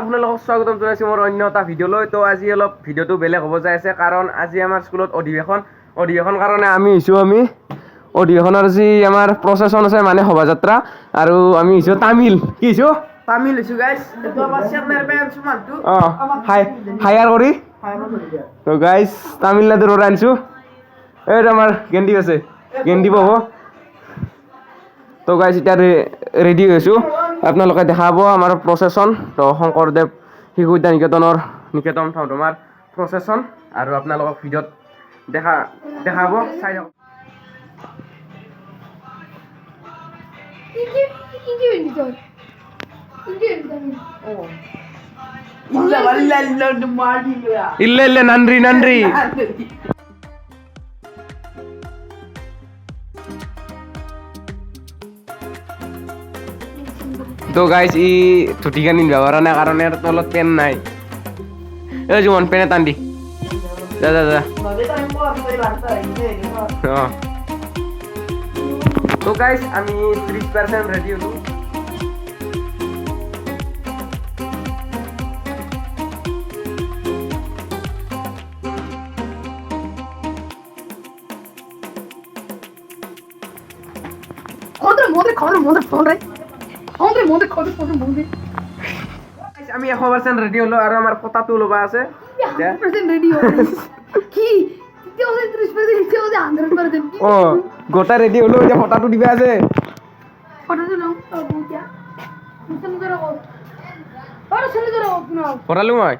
আপোনালোকক স্বাগতম জনাইছোঁ মোৰ অন্য এটা ভিডিঅ'লৈ। তো আজি অলপ ভিডিঅ'টো বেলেগ হ'ব যাই আছে, কাৰণ আজি আমাৰ স্কুলত অধিৱেশন কাৰণে আমি অধিৱেশনৰ যি আমাৰ প্ৰচেছন আছে মানে শোভাযাত্ৰা, আৰু আমি হৈছোঁ তামিল। কি হৈছোঁ? তামিল হৈছোঁ গাইছ। এইটো আমাৰ চেয়াৰমেন সুমানটো হায়াৰ কৰি তো গাইছ তামিলনাডুৰ পৰা আনিছোঁ। এইটো আমাৰ গেণ্ডি আছে, গেণ্ডি পাব। তো গাইছ এতিয়া ৰেডি হৈছোঁ, আপোনালোকে দেখা পাব আমাৰ প্ৰচেছন। তো শংকৰদেৱ শিশু বিদ্যা নিকেতন আমাৰ প্ৰচেছন, আৰু আপোনালোকক ভিডিঅ'ত দেখাব, চাই থাকক। ಇಲ್ಲ ನನ್ರಿ তো গাইছ ই ধুতিকা নিন্দিব পৰা নাই, কাৰণ ইয়াৰ তলত পেন নাই। এই জুমন পেনে টান দি যা তো গাইছ আমি 30% ৰেডি হ'লো। আমি 100% ৰেডি হ'লো, আৰু আমাৰ কথাটো ল'বা আছে। গোটা ৰেডি হ'লো, এতিয়া ফটাটো দিবা আছে। ফটালো মই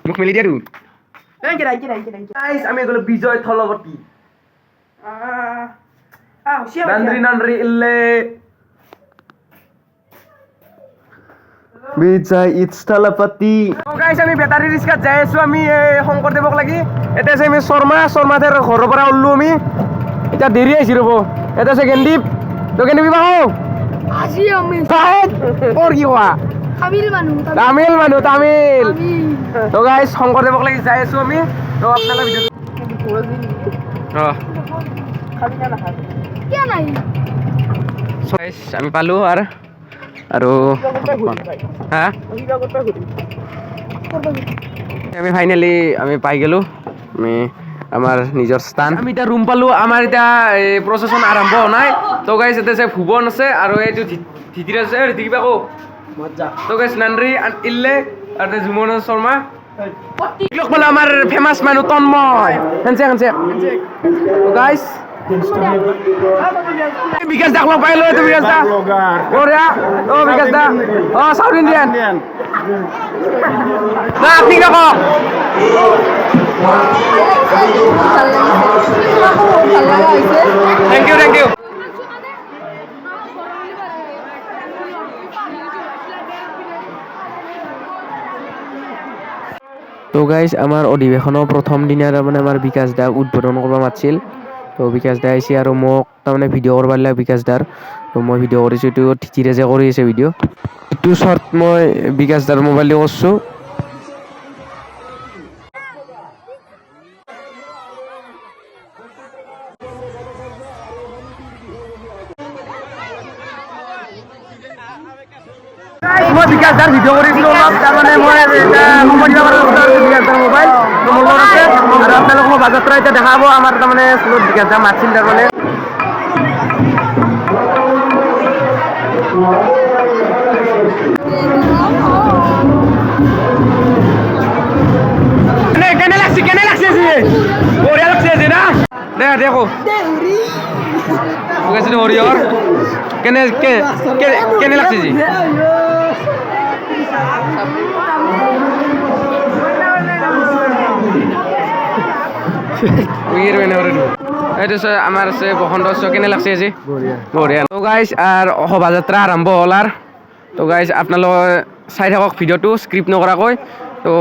মোক মেলি দিয়া তো। আমি এগুলো বিজয় থলবতী নান্দ্রি ইল্লে বিজয় ইস্থলপতি। গাইছ আমি বেটাৰী ৰিক্সাত যাই আছো, আমি শংকৰদেৱক লাগি। এটা আছে আমি শৰ্মাদেৰ ঘৰৰ পৰা ওললো আমি, এতিয়া দেৰি আহিছে ৰ'ব। এটা আছে গেন্দীপ, তো গেন্দীপ বাহু আজি আমি ওৰ কি কোৱা তামিল মানুহ তামিল। তো গাইছ শংকৰদেৱক লাগি যাই আছো আমি। তো আপোনালোকে আমি পালো আৰু আমি ফাইনেলি আমি পাই গেলো আমি আমাৰ নিজৰ স্থান। আমি এতিয়া ৰুম পালো, আমাৰ এতিয়া প্ৰচেছন আৰম্ভ হোৱা নাই। তো গাইছ এতিয়া আছে ভুৱন আছে, আৰু এইটো ধিতিৰ আছে ধিতিকিবা কো। তো গাইছ নান্দ্ৰি ইল্লে আৰু জুমন শৰ্মা পালো, আমাৰ ফেমাছ মানুহ তন্ময় গাইছ। বিকাশ দাক লগ পাইলো, এইটো বিকাশ দা বঢ়িয়া। বিকাশ দা সাউথ ইণ্ডিয়ান না আপনি কাকো থ্যাংক ইউ। তো গাইছ আমাৰ অধিৱেশনৰ প্ৰথম দিনা তাৰমানে আমাৰ বিকাশ দাক উদ্বোধন কৰিব মাতিছিল। তো বিকাশ দা আহিছে, আৰু মোক তাৰমানে ভিডিঅ' কৰিব দিলে বিকাশ দাৰ। তো মই ভিডিঅ' কৰিছোঁ, এইটো ঠিতিৰে যে কৰি আছে ভিডিঅ'। এইটো শ্বৰ্ট মই বিকাশ দাৰ মোবাইল দি কৰিছোঁ। মই বিকাশ দাৰ ভিডিঅ' কৰিছিলোঁ অলপ, তাৰমানে মই বিকাশ দাৰ মোবাইল মোৰ লগত আছে, আৰু আপোনালোকক শোভাযাত্ৰা এতিয়া দেখা পাব। আমাৰ তাৰমানে স্কুলত বিকাশ দা মাতিছিল তাৰমানে। কেনে লাগছে বঢ়িয়া লাগছে আজি না দেখো হৰিহৰ কেনে লাগছে জি? উইয়েৰ বেনে কৰে দিব এইটো আমাৰ আছে বসন্ত উৎসৱ কেনে লাগছে আজি বঢ়িয়া তো গাইজ আৰ শোভাযাত্ৰা আৰম্ভ হ'ল আৰ তো গাইজ আপোনালোকে চাই থাকক ভিডিঅ'টো স্ক্ৰিপ্ট নকৰাকৈ তো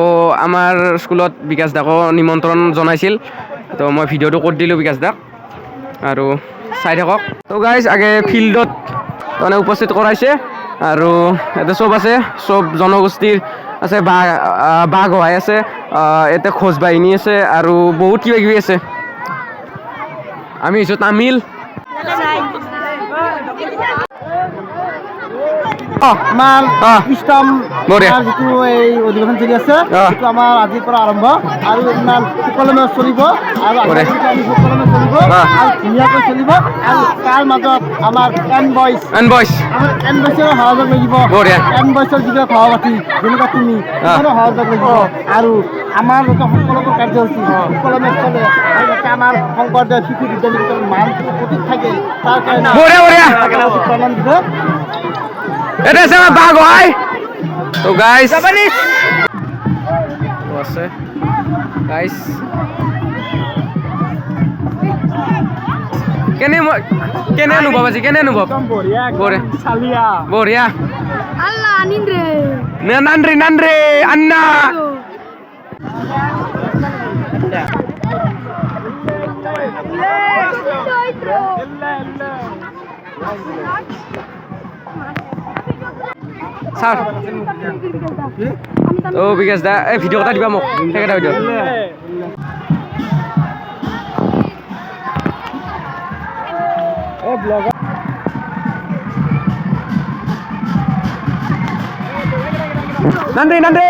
আমাৰ স্কুলত বিকাশ দাকো নিমন্ত্ৰণ জনাইছিল তো মই ভিডিঅ'টো কৰি দিলোঁ বিকাশ দাক আৰু চাই থাকক তো গাইজ আগে ফিল্ডত মানে উপস্থিত কৰাইছে আৰু ইয়াতে চব আছে চব জনগোষ্ঠীৰ আছে বাঘ হয় আছে ইয়াতে খোজ বাহিনী আছে আৰু বহুত কিবা কিবি আছে আমি হৈছোঁ তামিল আমাৰ ইষ্টম বঢ়িয়া। যিটো এই অধিৱেশন চলি আছে সেইটো আমাৰ আজিৰ পৰা আৰম্ভ আৰু ইমান সুকলমে চলিব আৰু বঢ়িয়া। সুকলমে চলিব আৰু ধুনীয়াকৈ চলিব আৰু তাৰ মাজত আমাৰ এন বইচ এণ্ড বইজ আমাৰ এন বইচৰ সহযোগ লাগিব বঢ়িয়া। এন বইচৰ যিবিলাক সভাপাতি যেনেকুৱা তুমি তাৰো সহযোগ লাগিব আৰু আমাৰ যাতে সকলোবোৰ কাৰ্যসূচী সুকলমে চলে আৰু যাতে আমাৰ শংকৰদেৱ শিশু বিদ্যালয়ৰ মানটো প্ৰতীক থাকে তাৰ কাৰণে বঢ়িয়া বঢ়িয়া প্ৰমাণ দিব এটা আছে আমাৰ বাঘ হয় তো গাইস তো আছে গাইস কেনে অনুভৱ আজি কেনে অনুভৱ বঢ়িয়া বঢ়িয়া চালিয়া বঢ়িয়া Allah anindre. নান্দ্রি নান্দ্রি আন্না স্যার তো বিকাশ দা এই ভিডিও কথা দিবা মোক সেইকেইটা ভিডিও நன்றி நன்றி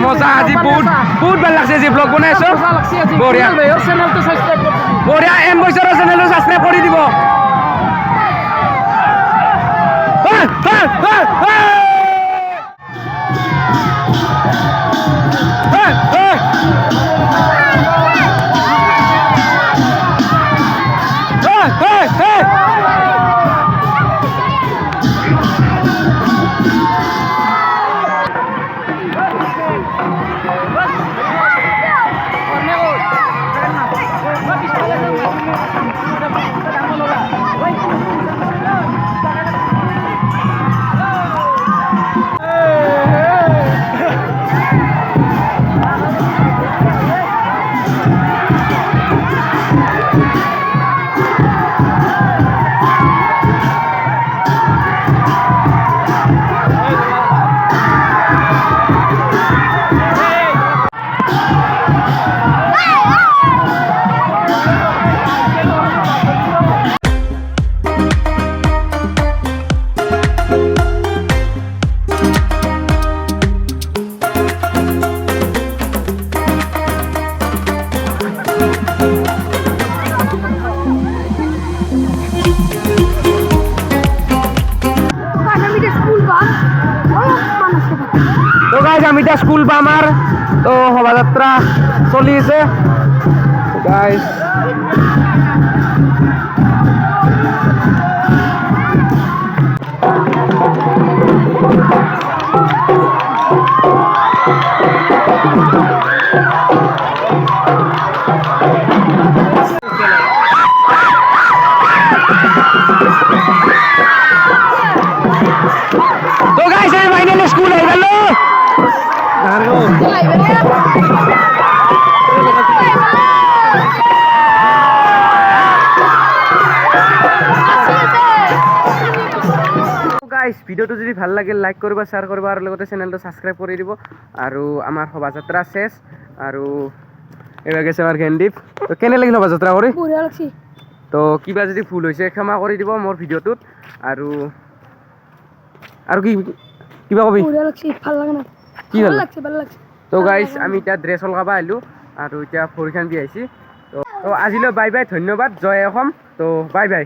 মজা আজি বহুত বহুত ভাল লাগছে আজি ব্লগ বনাইছো বঢ়িয়া বঢ়িয়া এম বইচৰ চেনেলটো সাবস্ক্ৰাইব কৰি দিব এতিয়া স্কুল বা আমাৰ তো শোভাযাত্ৰা চলি আছে গাইজ তো গাইজ আমি ফাইনালি স্কুল আহি গেলো গাইজ ভিডিওটো যদি ভাল লাগিল লাইক কৰিব শ্বেয়াৰ কৰিব আৰু লগতে চেনেলটো ছাবস্ক্ৰাইব কৰি দিব আৰু আমাৰ শোভাযাত্ৰা শেষ আৰু এইবাৰ গৈছে আমাৰ গেন্দীপ তো কেনে লাগিল শোভাযাত্ৰা কৰি বঢ়িয়া লাগছি তো কিবা যদি ভুল হৈছে ক্ষমা কৰি দিব মোৰ ভিডিঅ'টোত আৰু আৰু কি কিবা কবি বঢ়িয়া লাগছি ভাল লাগা নাই কি ভাল লাগছে ভাল লাগছে তো গাইজ আমি এতিয়া ড্ৰেছ লগাব আহিলোঁ আৰু এতিয়া ভৰিখন বিয়াইছি তো আজিলৈ বাই বাই ধন্যবাদ জয় অসম তো বাই বাই